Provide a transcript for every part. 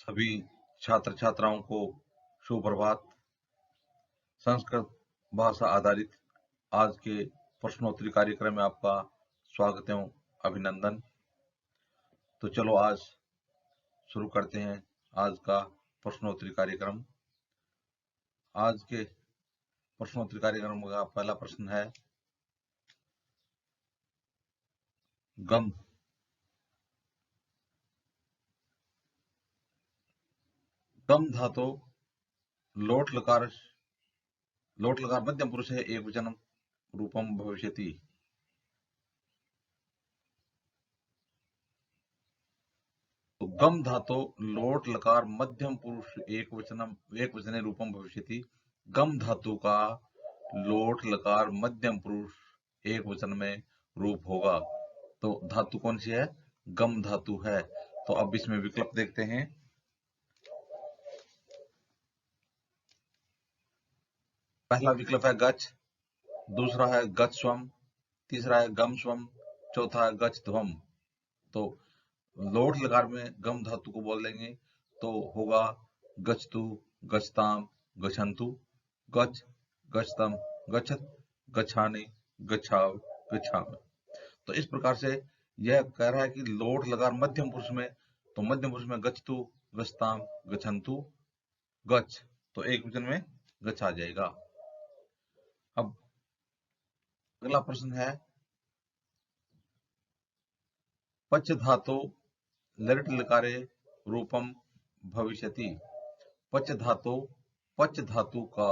सभी छात्र छात्राओं को सुप्रभात। संस्कृत भाषा आधारित आज के प्रश्नोत्तरी कार्यक्रम में आपका स्वागत एवं अभिनंदन। तो चलो आज शुरू करते हैं आज का प्रश्नोत्तरी कार्यक्रम। आज के प्रश्नोत्तरी कार्यक्रम का पहला प्रश्न है, गम धातु लोट लकार मध्यम पुरुष है एक वचन रूपम भविष्यति। तो गम धातु लोट लकार मध्यम पुरुष एक वचने रूपम भविष्यति। गम धातु का लोट लकार मध्यम पुरुष एक वचन में रूप होगा। तो धातु कौन सी है? गम धातु है। तो अब इसमें विकल्प देखते हैं। पहला विकल्प है गच, दूसरा है गच स्वम, तीसरा है गम स्वम, चौथा है गच ध्वम। तो लोट लकार में गम धातु को बोल देंगे तो होगा गच्छतु, गच्छताम, गच्छन्तु, गच्छ, गच्छतम, गच्छत, गच्छानि, गच्छाव, गच्छामि। तो इस प्रकार से यह कह रहा है कि लोट लकार मध्यम पुरुष में, तो मध्यम पुरुष में गच्छतु, गच्छताम, गच्छन्तु, गच्छ, तो एक वचन में गच्छ आ जाएगा। अब अगला प्रश्न है, पच धातु लृट लकारे रूपम भविष्यति। पच धातु का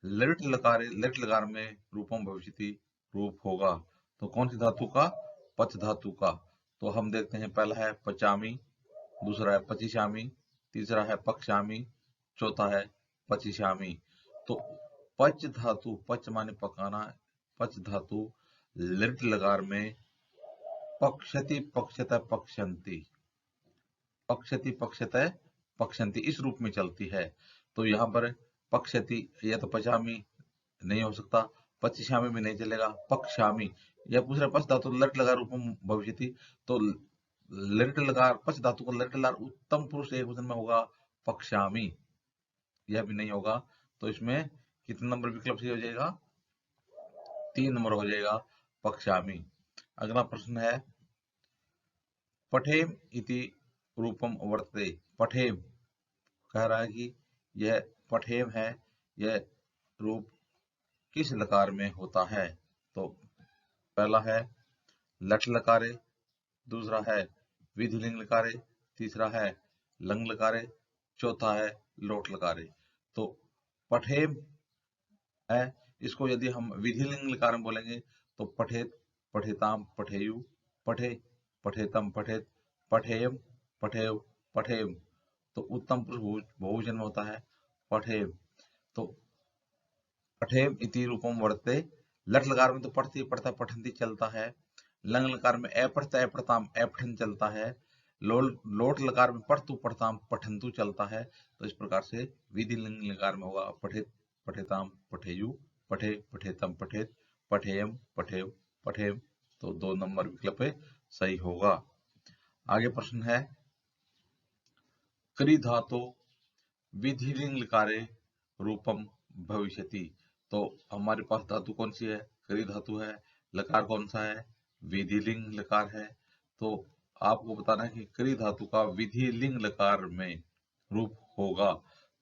लृट लकार में रूपम भविष्यति रूप होगा। तो कौन सी धातु का? पच धातु का। तो हम देखते हैं, पहला है पचामी, दूसरा है पचिशामी, तीसरा है पक्षामी, चौथा है पचिशामी। तो पच धातु, पच माने पकाना, पच धातु लृट लकार में पक्षति, पक्षतः, पक्षन्ति, पक्षति, पक्षतः, पक्षन्ति इस रूप में चलती है। तो यहाँ पर पक्षति या तो पचामी नहीं हो सकता, पचिशामी भी नहीं चलेगा, पक्षामी। यह पूछ रहा पच धातु लट लगा रूपम भविष्यति, तो लट लगा पच धातु को लट लगा उत्तम पुरुष एक वचन में होगा पक्षामी, यह भी नहीं होगा। तो इसमें कितने नंबर विकल्प सही हो जाएगा? 3 नंबर हो जाएगा, पक्षामी। अगला प्रश्न है, पठेम इति रूपम वर्तते। पठेम कह रहा है कि यह पठेम है, यह रूप किस लकार में होता है? तो पहला है लट लकारे, दूसरा है विधिलिंग लकारे, तीसरा है लंग लकारे, चौथा है लोट लकारे। तो पठेम है, इसको यदि हम विधिलिंग लकार में बोलेंगे तो पठेत, पठेताम, पठेयु, पठे, पठेतम, पठेत, पठेयम, पठेव, पठेम। तो उत्तम पुरुष बहुवचन में होता है पठेम। तो पठेम इति रूपम वर्तते। लट लकार में तो पढ़ती पढ़ता पठंती चलता है, लंग लकार में अपढ़ता अपढ़ताम अपठन चलता है, लोट लकार में पढ़तु पढ़ताम पठंतु चलता है। तो इस प्रकार से विधि लिंग लकार में होगा पठेत, पठेताम, पठेयु, पठे, पठेतम, पठेत, पठेयम, पठेव, पठेम। तो 2 नंबर विकल्प सही होगा। आगे प्रश्न है, क्रि धातु विधि लिंग लकारे रूपम भविष्यति। तो हमारे पास धातु कौन सी है? क्रि धातु है। लकार कौन सा है? विधिलिंग लकार है। तो आपको बताना है कि क्रि धातु का विधिलिंग लकार में रूप होगा।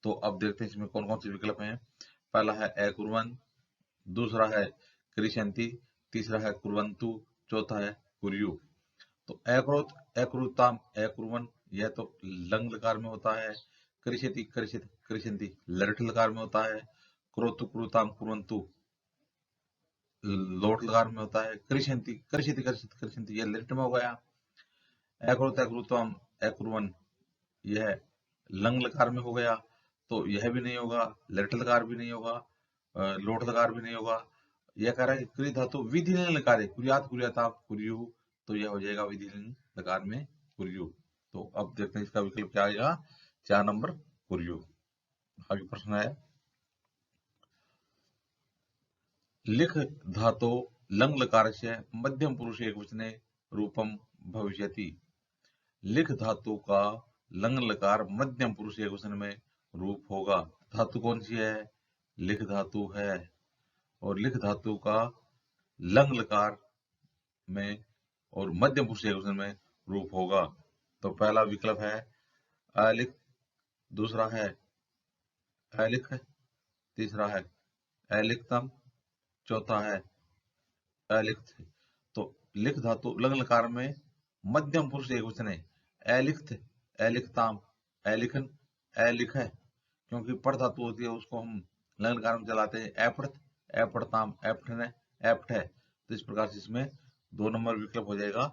तो अब देखते हैं इसमें कौन कौन से विकल्प हैं। पहला है अकुर्वन, दूसरा है क्रिशंति, तीसरा है कुर्वन्तु, चौथा है कुर्यु। तो अक्रोत, अक्रुताम, अकुर्वन यह तो लंग लकार में होता है। कृषति, कृषित, कृषन्ति लृट लकार में होता है। क्रोतु, क्रुताम, कुर्वन्तु लोट लकार में होता है। कृषन्ति, कृषित, कृषित, कृषन्ति यह लृट में हो गया। अक्रोत, अक्रुताम, अकुर्वन यह लंग लकार में हो गया, तो यह भी नहीं होगा। लृट लकार भी नहीं होगा, लोट लकार भी नहीं होगा। यह कह रहा है कि क्रि धातु विधिलिंग लकार है, कुर्यात, कुर्याताम, कुर्यु, तो यह हो जाएगा विधिलिंग लकार में कुर्यु। तो अब देखते हैं इसका विकल्प क्या आएगा। 4 नंबर कुर्यु। आगे प्रश्न है, लिख धातु लंग लकार से मध्यम पुरुष एक वचने रूपम भविष्यति। लिख धातु का लंग लकार मध्यम पुरुष एकवचन में रूप होगा। धातु कौन सी है? लिख धातु है। और लिख धातु का लंग लकार में और मध्यम पुरुष एकवचन में रूप होगा। तो पहला विकल्प है अलिख, दूसरा है अलिख, तीसरा है अलिखतम, चौथा है अलिख्त। तो लिख धातु लंग लकार में मध्यम पुरुष एकवचन है। अलिख्त, अलिखताम, अलिखन, अलिख है। क्योंकि पढ़ धातु होती है उसको हम लंग लकार में चलाते हैं। अपढ़त, अपढ़ताम, अपठन, अपठ है। तो इस प्रकार से इसमें 2 नंबर विकल्प हो जाएगा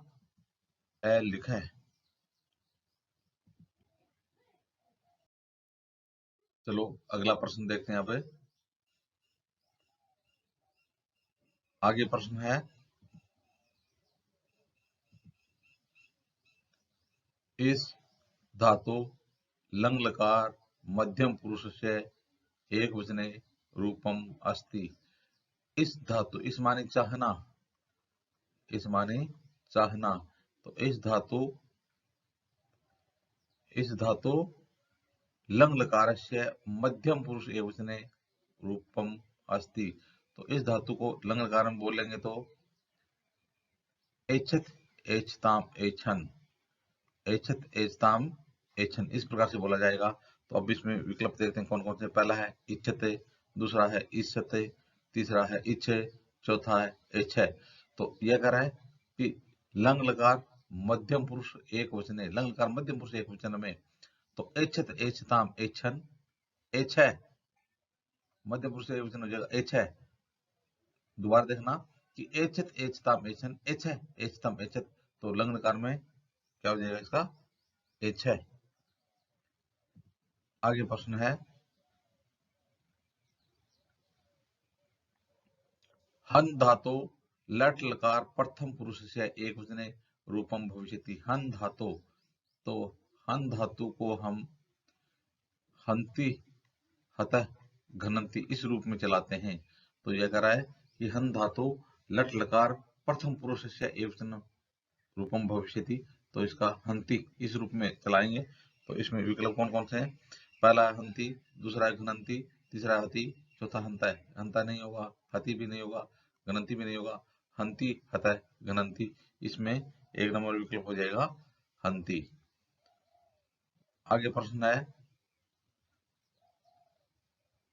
अलिख है। चलो अगला प्रश्न देखते हैं। यहाँ पे आगे प्रश्न है, इस धातु लंग लकार मध्यम पुरुष से एकवचने रूपम अस्ति। इस धातु, इस माने चाहना, इस माने चाहना। तो इस धातु लंग लकारस्य मध्यम पुरुष एकवचने रूपम अस्ति। तो इस धातु को लंग लकार में बोलेंगे तो एच्छत, एच्छताम, एच्छन, एच्छत, एच्छताम, एच्छन, इस प्रकार से बोला जाएगा। तो अब इसमें विकल्प देखते हैं कौन कौन से। पहला है इच्छते, दूसरा है इच्छते, तीसरा है इच्छे, चौथा है इच्छे। तो यह कह रहा है कि लंग लकार मध्यम पुरुष एक वचन है, लंग लकार मध्यम पुरुष एक वचन में। तो एच्छत, एच्छताम, एच्छन, एच्छे मध्यम पुरुष एक वचन हो जाएगा एच्छे। दोबारा देखना कि एच्छत, एच्छताम, एच्छन, एच्छे, एच्छतम, एच्छत। तो लंग लकार में क्या हो जाएगा इसका? एच्छे। आगे प्रश्न है, हन धातु लट लकार प्रथम पुरुष से एकवचने रूपम भविष्यति। हन धातु, तो हन धातु को हम हंति, हतः, घनंति इस रूप में चलाते हैं। तो यह कह रहा है कि हन धातु लट लकार प्रथम पुरुष से एकवचन रूपम भविष्यति। तो इसका हंति इस रूप में चलाएंगे। तो इसमें विकल्प कौन कौन से हैं? पहला है हंति, दूसरा है घनंति, तीसरा हति, चौथा हंता है। हंता नहीं होगा, हति भी नहीं होगा, घनंति भी नहीं होगा। हंति, हतः, घनंति, इसमें 1 नंबर विकल्प हो जाएगा हंति। आगे प्रश्न है,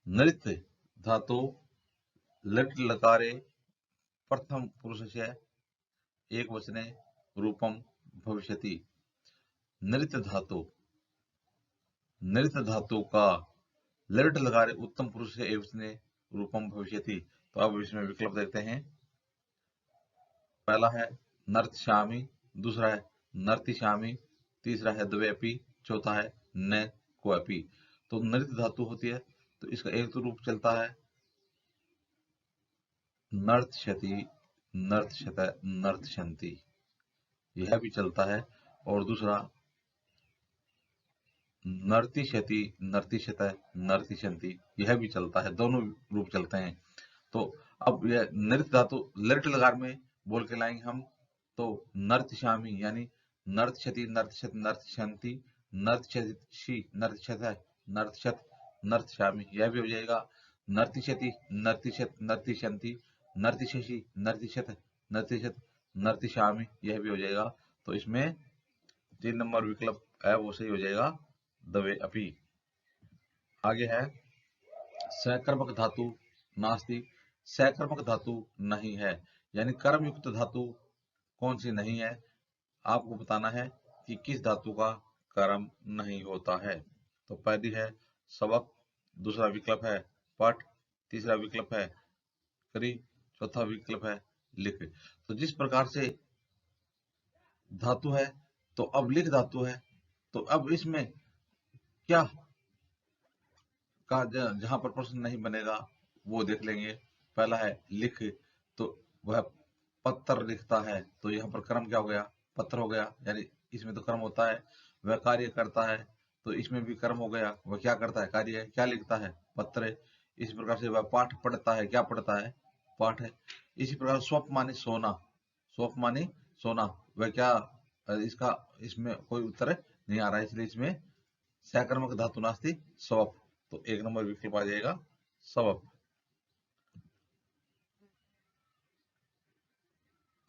नृत्य धातु लट लकारे प्रथम पुरुष से एकवचने रूपम भविष्यति। नृत्य धातु का लट लकारे उत्तम पुरुष से एकवचने रूपम भविष्यति। तो अब इसमें विकल्प देखते हैं। पहला है नर्तश्यामि, दूसरा है नर्तिश्यामि, तीसरा है द्वयपि, चौथा है न क्वपि। तो नृत्य धातु होती है तो इसका एक तो रूप चलता है नर्तशति, नर्तशत, नर्तशंति, यह भी चलता है। और दूसरा नर्तिशति, नर्तिशत, नर्तिशंति, यह भी चलता है। दोनों रूप चलते हैं। तो अब यह नृत्य धातु लट लकार में बोल के लाएंगे हम। तो नर्तश्यामी यानी नर्तशति, नर्तशत, नर्तशंति, नर्तशति, नर्तशत, नर्तशत, नर्तश्यामी, यह भी हो जाएगा। नर्तिशति, नर्तिशत, नर्तिशंति, नर्तिशि, नर्तिशत, नर्तिशत, नर्तिश्यामी, यह भी हो जाएगा। तो इसमें 3 नंबर विकल्प है वो सही हो जाएगा, दवे अपी। आगे है, सकर्मक धातु नास्ति। सकर्मक धातु नहीं है, यानी कर्म युक्त धातु कौन सी नहीं है, आपको बताना है कि किस धातु का कर्म नहीं होता है। तो पहली है सबक, दूसरा विकल्प है पठ, तीसरा विकल्प है करी, चौथा विकल्प है लिख। तो जिस प्रकार से धातु है, तो अब लिख धातु है, तो अब इसमें क्या का जहां पर प्रश्न नहीं बनेगा वो देख लेंगे। पहला है लिख, तो वह पत्र लिखता है, तो यहाँ पर कर्म क्या हो गया? पत्र हो गया, यानी इसमें तो कर्म होता है। वह कार्य करता है, तो इसमें भी कर्म हो गया। वह क्या करता है? कार्य है। क्या लिखता है? पत्र। इस प्रकार से वह पाठ पढ़ता है, क्या पढ़ता है? पाठ है। इसी प्रकार स्वप माने सोना, स्वप माने सोना, वह क्या इसका इसमें कोई उत्तर नहीं आ रहा है, इसलिए इसमें सकर्मक धातु नास्ति स्वप, तो 1 नंबर विकल्प आ जाएगा स्वप।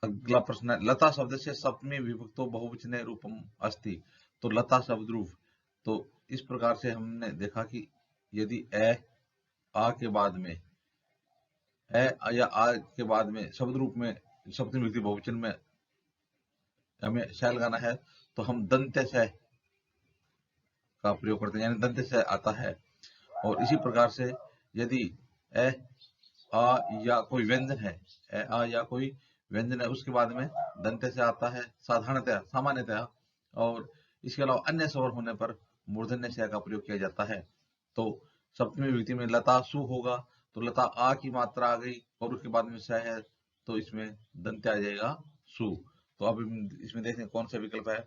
अगला प्रश्न है, लता शब्द से सप्तमी विभक्तो बहुवचने रूपम अस्ति। तो लता शब्द रूप, तो इस प्रकार से हमने देखा कि यदि आ के बाद में या आ के बाद में शब्द रूप में सप्तमी विभक्ति बहुवचन में हमें श लगाना है, तो हम दंत्य श का प्रयोग करते हैं, यानी दंत्य श आता है। और इसी प्रकार से यदि आ या कोई व्यंजन है, आ या कोई व्यंजन है, उसके बाद में दंत्य से आता है साधारणतया, सामान्यतया, और इसके अलावा अन्य स्वर होने पर मूर्धन्य श का प्रयोग किया जाता है। तो सप्तमी विभक्ति में लता सु होगा, तो लता आ की मात्रा आ गई और उसके बाद में स है, तो इसमें दंत्य आ जाएगा सु। तो अब इसमें देखें कौन सा विकल्प है।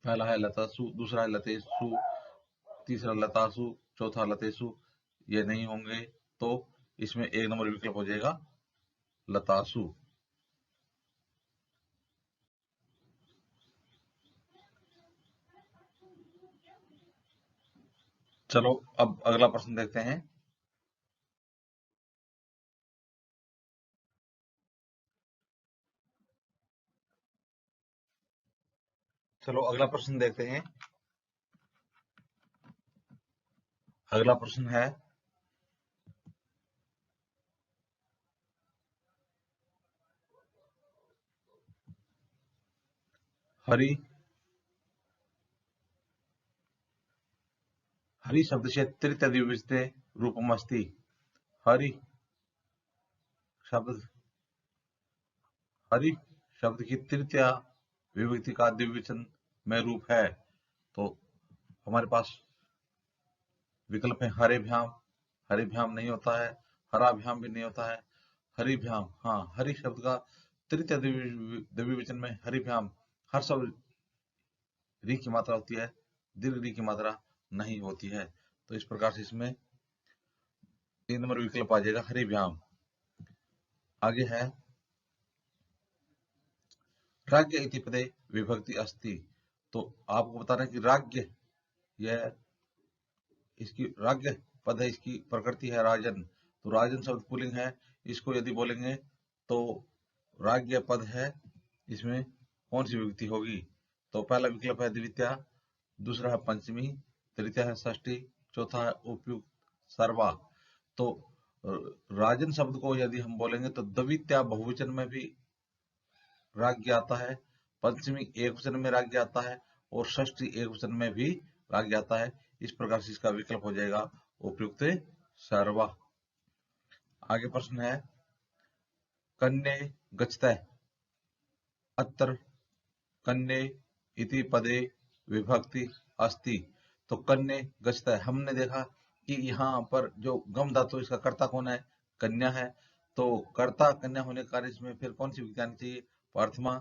पहला है लतासु, दूसरा है लतेसु, तीसरा लतासु, चौथा लतेसु। ये नहीं होंगे, तो इसमें 1 नंबर विकल्प हो जाएगा लतासु। चलो अब अगला प्रश्न देखते हैं। चलो अगला प्रश्न देखते हैं। अगला प्रश्न है, हरि हरि शब्द से तृतीय द्विवचने रूपम अस्ति। हरि शब्द हरि शब्द की तृतीय विभक्ति का द्विवचन में रूप है। तो हमारे पास विकल्प है हरेभ्याम, हरिभ्याम नहीं होता है, हराभ्याम भी नहीं होता है, हरिभ्याम, हाँ, हरि शब्द का तृतीय द्विवचन में हरिभ्याम, हर शब्द री की मात्रा होती है, दीर्घ री की मात्रा नहीं होती है। तो इस प्रकार से इसमें 3 नंबर विकल्प आ जाएगा हरिभ्याम। आगे है, राज्य इति पदे विभक्ति अस्ति। तो आपको बता रहे हैं कि राज्य, यह इसकी राज्य पद है, इसकी प्रकृति है राजन। तो राजन शब्द पुल्लिंग है, इसको यदि बोलेंगे तो राज्य पद है, इसमें कौन सी विभक्ति होगी। तो पहला विकल्प है द्वितीया, दूसरा है पंचमी, तृतीय है षष्ठी, चौथा है उपयुक्त सर्वा। तो राजन शब्द को यदि हम बोलेंगे तो द्वितीया बहुवचन में भी राज्य आता है, पंचमी एक वचन में राज्य आता है, और षष्ठी एक वचन में भी राज्य आता है। इस प्रकार से इसका विकल्प हो जाएगा उपयुक्त सर्वा। आगे प्रश्न है, कन्ये गच्छतः अत्र कन्ये इति पदे विभक्ति अस्ति। तो कन्ये गच्छतः, हमने देखा कि यहाँ पर जो गम धातु, इसका कर्ता कौन है, कन्या है। तो कर्ता कन्या होने के कारण इसमें फिर कौन सी विभक्ति आनी चाहिए, प्रथमा।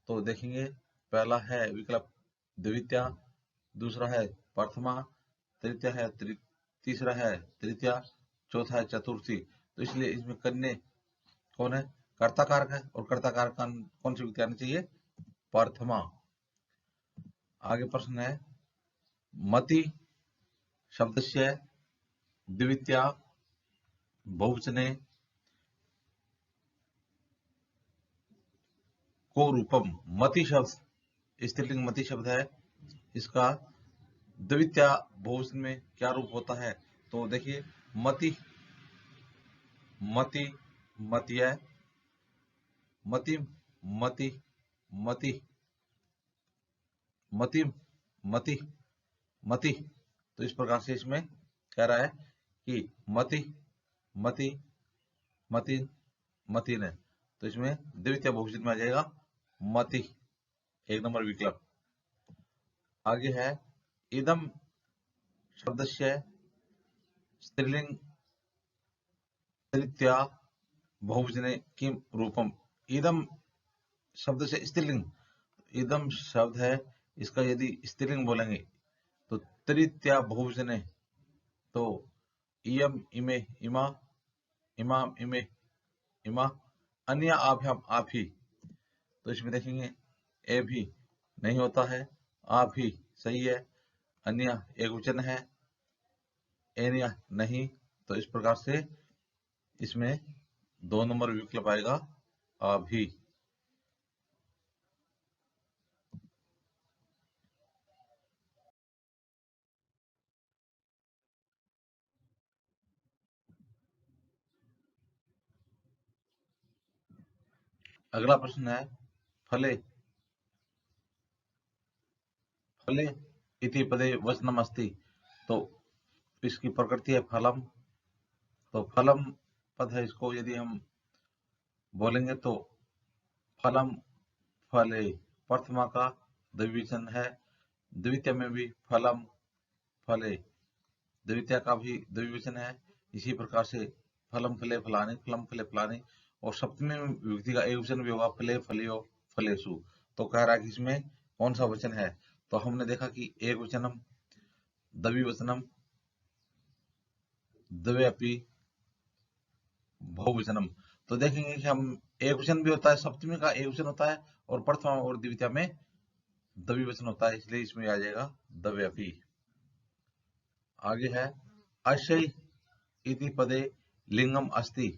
तो देखेंगे, पहला है विकल्प द्वितीया, दूसरा है प्रथमा, तृतीय है तीसरा है तृतीया, चौथा है चतुर्थी। तो इसलिए इसमें कन्या कौन है, कर्ता कारक है, और कर्ता कारक कौन सी विभक्ति आनी चाहिए, प्रथमा। आगे प्रश्न है, मति शब्द से द्वितीया बहुवचने को रूपम। मति शब्द स्त्रीलिंग मति शब्द है, इसका द्वितीया बहुवचन में क्या रूप होता है। तो देखिए, मति मति मतिय, मति मति मति मति मति मति। तो इस प्रकार से इसमें कह रहा है कि मति मति मति मति ने, तो इसमें द्वितीय बहुवचन में आ जाएगा मति, 1 नंबर विकल्प। आगे है, इदम शब्द से स्त्रीलिंग तृतीया बहुवचने किम रूपम। इदम शब्द से स्त्रीलिंग, इदम शब्द है, इसका यदि स्त्रीलिंग बोलेंगे तो तृतीया बहुवचने, तो इयम इमे इमा, इमाम इमे इमा, अन्य आभ्याम आप ही। तो इसमें देखेंगे ए भी, नहीं होता है। आ भी सही है। अन्य एक वचन है। एन्य नहीं। तो इस प्रकार से इसमें 2 नंबर विकल्प आएगा आ भी। अगला प्रश्न है फले। फले इति पदे वचनम अस्ति। तो इसकी प्रकृति है फलम। तो फलम पद है, इसको यदि हम बोलेंगे तो फलम फले प्रथमा का द्विवचन है। द्वितीय में भी फलम फले द्वितीय का भी द्विवचन है। इसी प्रकार से फलम फले फलाने, फलम फले फलाने। और सप्तमी विभक्ति का एक वचन भी होगा फले फलियो फलेसु। तो कह रहा है कि इसमें कौन सा वचन है। तो हमने देखा कि एक वचनम, द्विवचनम, द्व्यपि, बहुवचनम। तो देखेंगे कि हम एक वचन भी होता है, सप्तमी का एक वचन होता है, और प्रथमा और द्वितीय में द्विवचन होता है, इसलिए इसमें आ जाएगा द्व्यपि। आगे है अशय इति पदे लिंगम अस्ति।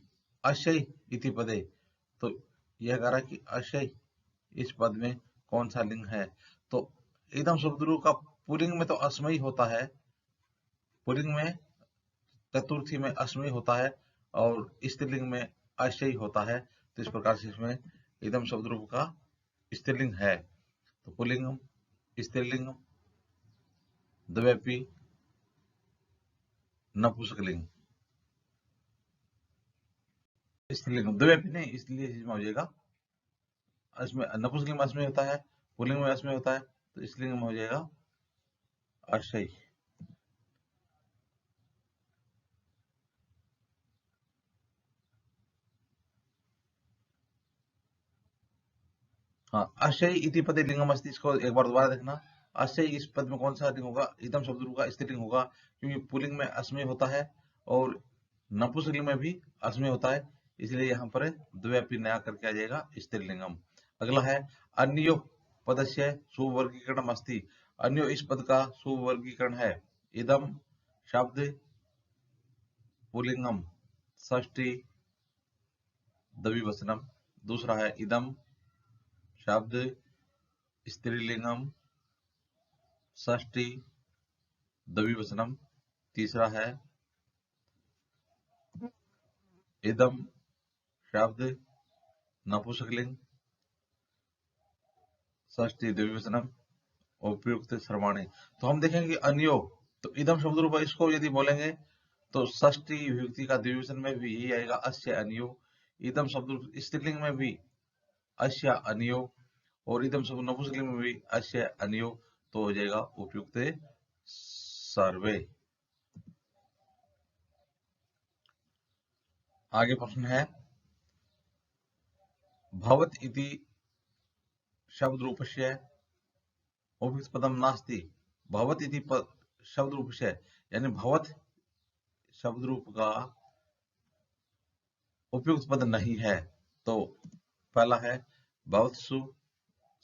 अशय इति पदे। तो यह कह रहा है कि अशय इस पद में कौन सा लिंग है। तो एकदम शब्दरू का पुल्लिंग में तो अस्मयी होता है, पुल्लिंग में चतुर्थी में अस्मयी होता है, और स्त्रीलिंग में अशयी होता है। तो इस प्रकार से इसमें एकदम शब्दरूप का स्त्रीलिंग है। तो पुल्लिंगम, स्त्रीलिंगम, द्व्यपि, नपुंसकलिंग। स्त्रीलिंगम द्व्यपि नहीं, इसलिए इसमें हो जाएगा इसमें नपुंसकलिंग में अस्मयी होता है, पुल्लिंग में अस्मयी होता है, तो स्त्रीलिंग में हो जाएगा अशयी। हाँ, अशय इति पदे लिंगम अस्ति, इसको एक बार दोबारा देखना। अशय इस पद में कौन सा लिंग होगा, एकदम शब्द होगा, स्त्रीलिंग होगा, क्योंकि पुल्लिंग में अस्मय होता है और नपुंसकलिंग में भी अस्मय होता है, इसलिए यहाँ पर द्व्यपि नया करके आ जाएगा स्त्रीलिंगम। अगला है अन्यो पदस्य सुवर्गीकरण अस्ति। अन्यो इस पद का सुवर्गीकरण है। इदम शब्द पुल्लिंगम षष्ठी द्विवचनम। दूसरा है इदम शब्द स्त्रीलिंगम षष्ठी द्विवचनम। तीसरा है इदम शब्द नपुंसकलिंग षष्ठी द्विवचनम उपयुक्त सर्वाणी। तो हम देखेंगे अन्यो, तो इदम शब्द रूप इसको यदि बोलेंगे तो षष्ठी विभक्ति का द्विवचन में भी यही आएगा अस्य अन्यो। इदम शब्द रूप स्त्रीलिंग में भी अस्य अन्यो, और इदम शब्द नपुंसकलिंग में भी अस्य अन्यो। तो हो जाएगा उपयुक्त सर्वे। आगे प्रश्न है भवत इति शब्द रूपस्य उपयुक्त पदम नास्ति। भवत इति शब्द रूपस्य यानी भवत शब्द रूप का उपयुक्त पद नहीं है। तो पहला है भवत्सु,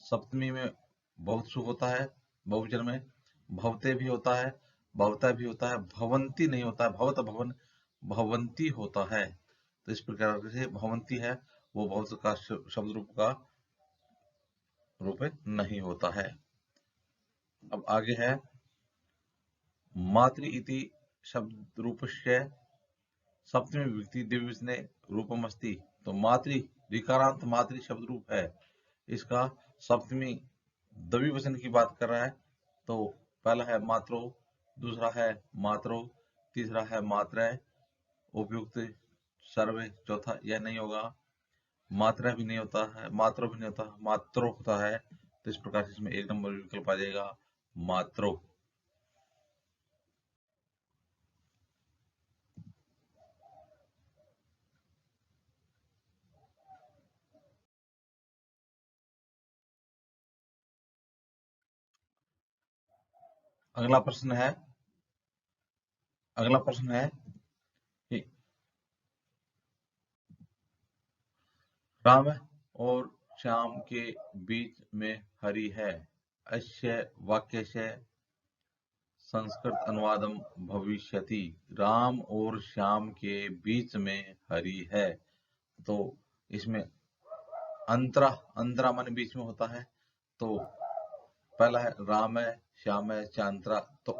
सप्तमी में भवत्सु होता है, बहुवचन में भवते भी होता है, भवता भी होता है, भवंती नहीं होता है, भवत भवन भवंती होता है। तो इस प्रकार से भवंती है वो भवत का शब्द रूप का रूप नहीं होता है। अब आगे है मातृ इति शब्द रूपस्य सप्तमी विभक्ति द्विवचने रूपम अस्ति। तो मातृ ऋकारांत मातृ शब्द रूप है, इसका सप्तमी द्विवचन की बात कर रहा है। तो पहला है मात्रो, दूसरा है मात्रो, तीसरा है मात्रय, उपयुक्त सर्वे। चौथा यह नहीं होगा, मात्रा भी नहीं होता है, मात्रो भी नहीं होता, मात्रो होता है। तो इस प्रकार से इसमें एक नंबर विकल्प आ जाएगा मात्रो। अगला प्रश्न है अगला प्रश्न है कि राम और श्याम के बीच में हरि है। अस्य वाक्यस्य संस्कृत अनुवादम भविष्यति। राम और श्याम के बीच में हरि है। तो इसमें अंतरा, अंतरा माने बीच में होता है। तो पहला है राम है, श्याम है, चांतरा। तो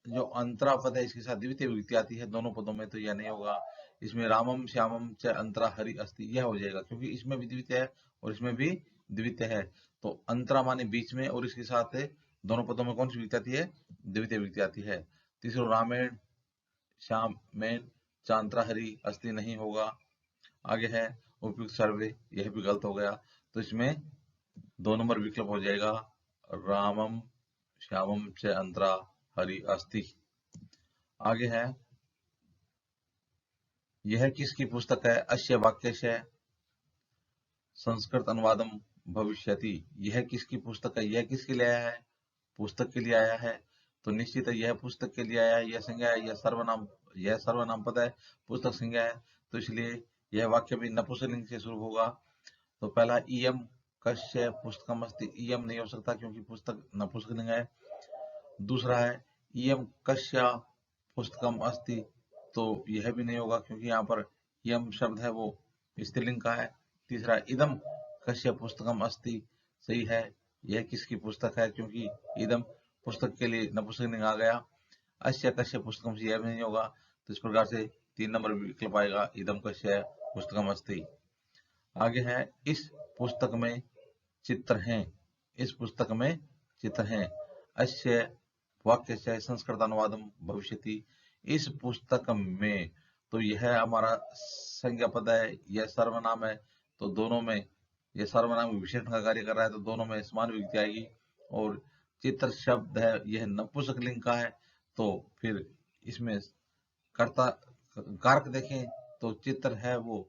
जो अंतरा पद है इसके साथ द्वितीय विभक्ति आती है दोनों पदों में, तो यह नहीं होगा। इसमें रामम श्यामम च अंतरा हरि अस्ति, यह हो जाएगा, क्योंकि इसमें भी द्वितीय है और इसमें भी द्वितीय है। तो अंतरा माने बीच में, और इसके साथ दोनों पदों में कौन सी विभक्ति आती है? द्वितीय विभक्ति आती है। तीसरा रामेण श्याम में चांतरा हरि अस्ति नहीं होगा। आगे है उपयुक्त सर्वे, यह भी गलत हो गया। तो इसमें 2 नंबर विकल्प हो जाएगा रामम श्यामम च अंतरा हरि अस्ति। आगे है यह किसकी पुस्तक है? अस्य वाक्यस्य संस्कृत अनुवादम भविष्यति। यह किसकी पुस्तक है? यह किसके लिए आया है? पुस्तक के लिए आया है। तो निश्चित है यह पुस्तक के लिए आया है। यह संज्ञा है, यह सर्वनाम पद है, पुस्तक संज्ञा है। तो इसलिए यह वाक्य भी नपुंसकलिंग से शुरू होगा। तो पहला इयम कस्य पुस्तकम अस्ति, इयम नहीं हो सकता क्योंकि पुस्तक नपुंसकलिंग है। दूसरा है इयम कस्या पुस्तकम अस्ति, तो यह भी नहीं होगा क्योंकि यहाँ पर इयम शब्द है वो स्त्रीलिंग का है। तीसरा इदम कस्य पुस्तकम अस्ति, सही है, यह किसकी पुस्तक है, क्योंकि इदम पुस्तक के लिए नपुंसकलिंग आ गया। अस्य कस्य पुस्तकम से यह भी नहीं होगा। तो इस प्रकार से 3 नंबर विकल्प आएगा इदम कस्य पुस्तकम अस्ति। आगे है इस पुस्तक में चित्र हैं, इस पुस्तक में चित्र हैं। अस्य वाक्य से संस्कृत अनुवादम भविष्यति। इस पुस्तक में, तो यह हमारा संज्ञा पद है, यह सर्वनाम है। तो दोनों में यह सर्वनाम विशेषण का कार्य कर रहा है, तो दोनों में समान विभक्ति आएगी। और चित्र शब्द है, यह नपुंसकलिंग का है। तो फिर इसमें कर्ता कारक देखें तो चित्र है वो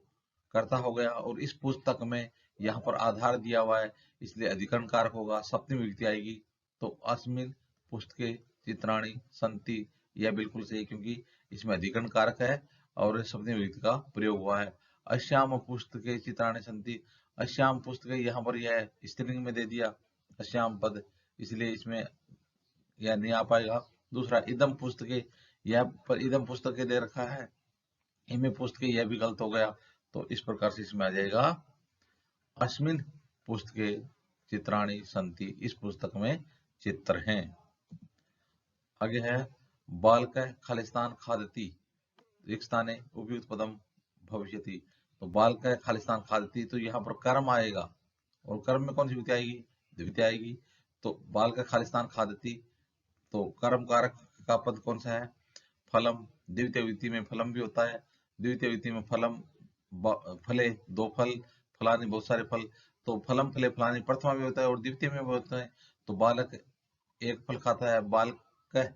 कर्ता हो गया, और इस पुस्तक में यहाँ पर आधार दिया हुआ है इसलिए अधिकरण कारक होगा, सप्तमी विभक्ति आएगी। तो अस्मिन पुस्तके चित्राणि सन्ति, यह बिल्कुल सही, क्योंकि इसमें अधिकरण कारक है और सप्तमी विभक्ति का प्रयोग हुआ है। अश्याम पुस्तके चित्राणि सन्ति, अश्याम पुस्तके यहाँ पर यह स्त्रीलिंग में दे दिया अश्याम पद, इसलिए इसमें यह नहीं आ पाएगा। दूसरा इदम पुस्तके, यह पर इदम पुस्तके दे रखा है, इनमें पुस्तके, यह भी गलत हो गया। तो इस प्रकार से इसमें आ जाएगा अस्मिन पुस्तके चित्राणि सन्ति, इस पुस्तक में चित्र हैं। आगे है बालकः खालिस्तान खादति रिक्तस्थाने उपयुक्त पदम भविष्यति। तो बालकः खालिस्तान खादति, तो यहाँ पर कर्म आएगा, और कर्म में कौन सी विभक्ति आएगी? द्वितीय आएगी। तो बालकः खालिस्तान खादति, तो कर्म कारक का पद कौन सा है? फलम। द्वितीय विभक्ति में फलम भी होता है। द्वितीय विभक्ति में फलम, फले 2 फल, फलानि बहुत सारे फल। तो फलम फले फलानि प्रथमा भी होता है और द्वितीय में भी होता है। तो बालक 1 फल खाता है, बालकः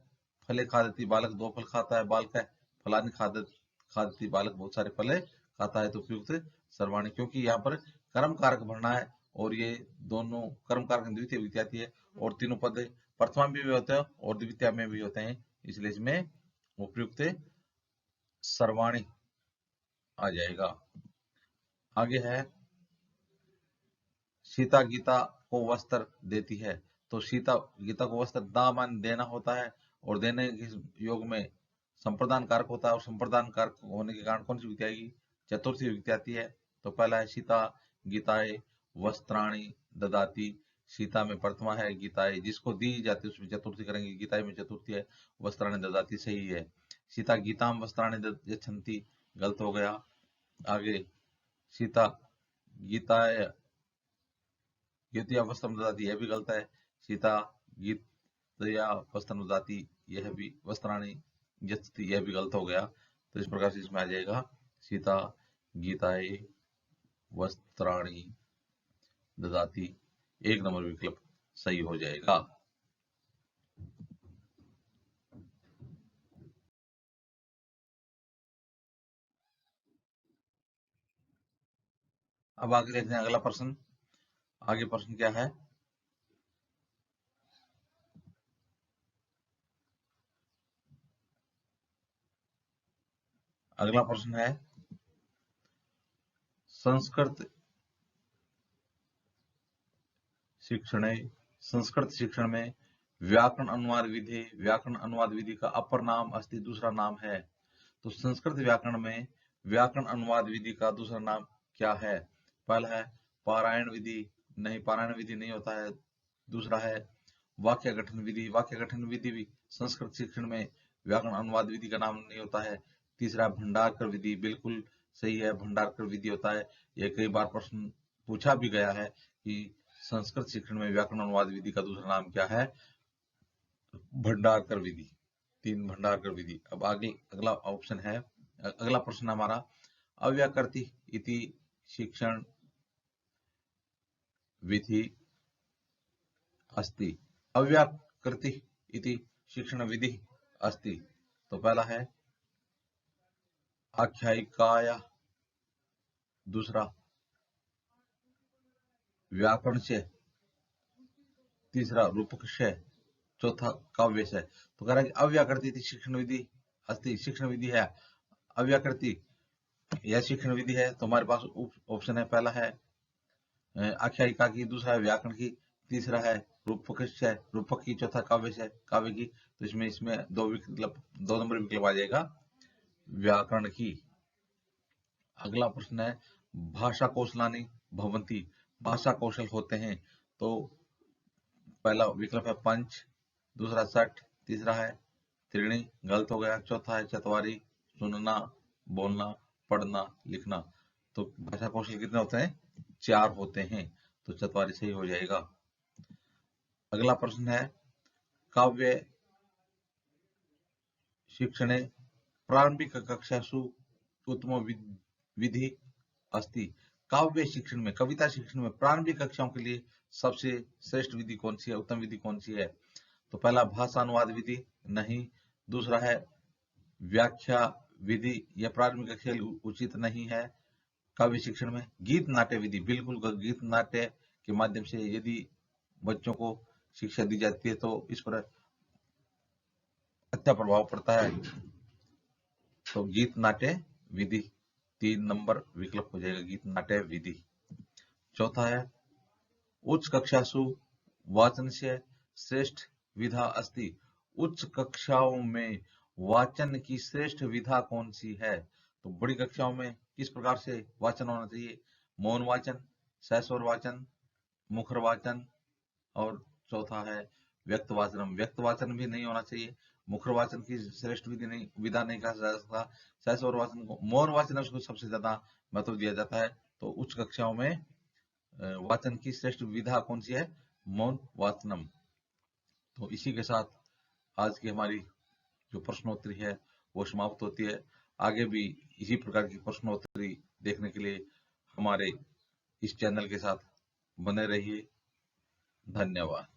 फले खादति, बालक 2 फल खाता है, बालकः फलानि खादति, बालक बहुत सारे फले खाता है। तो उपयुक्त सर्वाणी, क्योंकि यहाँ पर कर्म कारक भरना है, और ये दोनों कर्म कारक द्वितीय विभक्ति आती है, और तीनों पद प्रथमा में भी होते हैं और द्वितीय में भी होते हैं, इसलिए इसमें उपयुक्त सर्वाणी आ जाएगा। आगे है सीता गीता को वस्त्र देती है। तो सीता गीता को वस्त्र, दा मान देना होता है, और देने के योग में संप्रदान कारक होता है, और संप्रदान कारक होने के कारण कौन सी विभक्ति आएगी? चतुर्थी विभक्ति आती है। तो पहला है सीता गीताए वस्त्राणि ददाती, सीता में प्रथमा है, गीताए जिसको दी जाती है उसमें चतुर्थी करेंगे, गीताए में चतुर्थी है, वस्त्राणि ददाती सही है। सीता गीताम वस्त्राणि यच्छन्ति गलत हो गया। आगे सीता गीताय गीतया वस्त्रम ददाति, यह भी गलत है। सीता गीतया वस्त्रम ददाति, यह भी वस्त्राणि यच्छति, यह भी गलत हो गया। तो इस प्रकार से इसमें आ जाएगा सीता गीताए वस्त्राणि ददाति, 1 नंबर विकल्प सही हो जाएगा। अब आगे देखते हैं अगला प्रश्न। आगे प्रश्न क्या है? अगला प्रश्न है संस्कृत शिक्षणे संस्कृत शिक्षण में व्याकरण अनुवाद विधि, व्याकरण अनुवाद विधि का अपर नाम अस्ति, दूसरा नाम है। तो संस्कृत व्याकरण में व्याकरण अनुवाद विधि का दूसरा नाम क्या है? पहला है पारायण विधि, नहीं पारायण विधि नहीं होता है। दूसरा है वाक्य गठन विधि, वाक्य गठन विधि भी संस्कृत शिक्षण में व्याकरण अनुवाद विधि का नाम नहीं होता है। तीसरा भंडारकर विधि, बिल्कुल सही है, भंडारकर विधि होता है। ये कई बार प्रश्न पूछा भी गया है कि संस्कृत शिक्षण में व्याकरण अनुवाद विधि का दूसरा नाम क्या है? भंडारकर विधि। 3 भंडारकर विधि। अब आगे अगला ऑप्शन है, अगला प्रश्न हमारा, अव्याकृति इति शिक्षण विधि अस्ति। अव्याकृति इति शिक्षण विधि अस्ति। तो पहला है आख्यायिकाया, दूसरा व्याकरण से, तीसरा रूपक से, चौथा काव्य से। तो कह रहा है कि अव्याकृति थी शिक्षण विधि अस्ति, शिक्षण विधि है अव्याकृति, यह शिक्षण विधि है। तो हमारे पास ऑप्शन है, पहला है आख्यायिका की, दूसरा है व्याकरण की, तीसरा है रूपक से, रूपक की, चौथा काव्य से, काव्य की। तो इसमें 2 नंबर विकल्प आ जाएगा व्याकरण की। अगला प्रश्न है भाषा कौशलानि भवन्ति, भाषा कौशल होते हैं। तो पहला विकल्प है पंच, दूसरा सठ, तीसरा है त्रिणी, गलत हो गया, चौथा है चतवारी, सुनना, बोलना, पढ़ना, लिखना। तो भाषा कौशल कितने होते हैं? 4 होते हैं। तो चतवारी सही हो जाएगा। अगला प्रश्न है काव्य शिक्षणे प्रारंभिक कक्षासु उत्तम विधि अस्ति। काव्य शिक्षण में, कविता शिक्षण में प्रारंभिक कक्षाओं के लिए सबसे श्रेष्ठ विधि कौन सी है, उत्तम विधि कौन सी है? तो पहला भाषा अनुवाद विधि, नहीं। दूसरा है व्याख्या विधि, यह प्रारंभिक कक्षा उचित नहीं है काव्य शिक्षण में। गीत नाट्य विधि, बिल्कुल, गीत नाट्य के माध्यम से यदि बच्चों को शिक्षा दी जाती है तो इस पर अच्छा प्रभाव पड़ता है। तो गीत नाट्य विधि 3 नंबर विकल्प हो जाएगा, गीत नाट्य विधि। चौथा है उच्च कक्षासु वाचन से श्रेष्ठ विधा अस्ति। उच्च कक्षाओं में वाचन की श्रेष्ठ विधा कौन सी है? तो बड़ी कक्षाओं में किस प्रकार से वाचन होना चाहिए? मौन वाचन, सहस्वर वाचन, मुखर वाचन, और चौथा है व्यक्त वाचन। व्यक्त वाचन भी नहीं होना चाहिए, मुखर वाचन की श्रेष्ठ विधा नहीं कहा जा सकता। सहस्वर वाचन को, मौन वाचन उसको सबसे ज्यादा महत्व दिया जाता है। तो उच्च कक्षाओं में वाचन की श्रेष्ठ विधा कौन सी है? मौन वाचनम। तो इसी के साथ आज की हमारी जो प्रश्नोत्तरी है वो समाप्त होती है। आगे भी इसी प्रकार की प्रश्नोत्तरी देखने के लिए हमारे इस चैनल के साथ बने रहिए। धन्यवाद।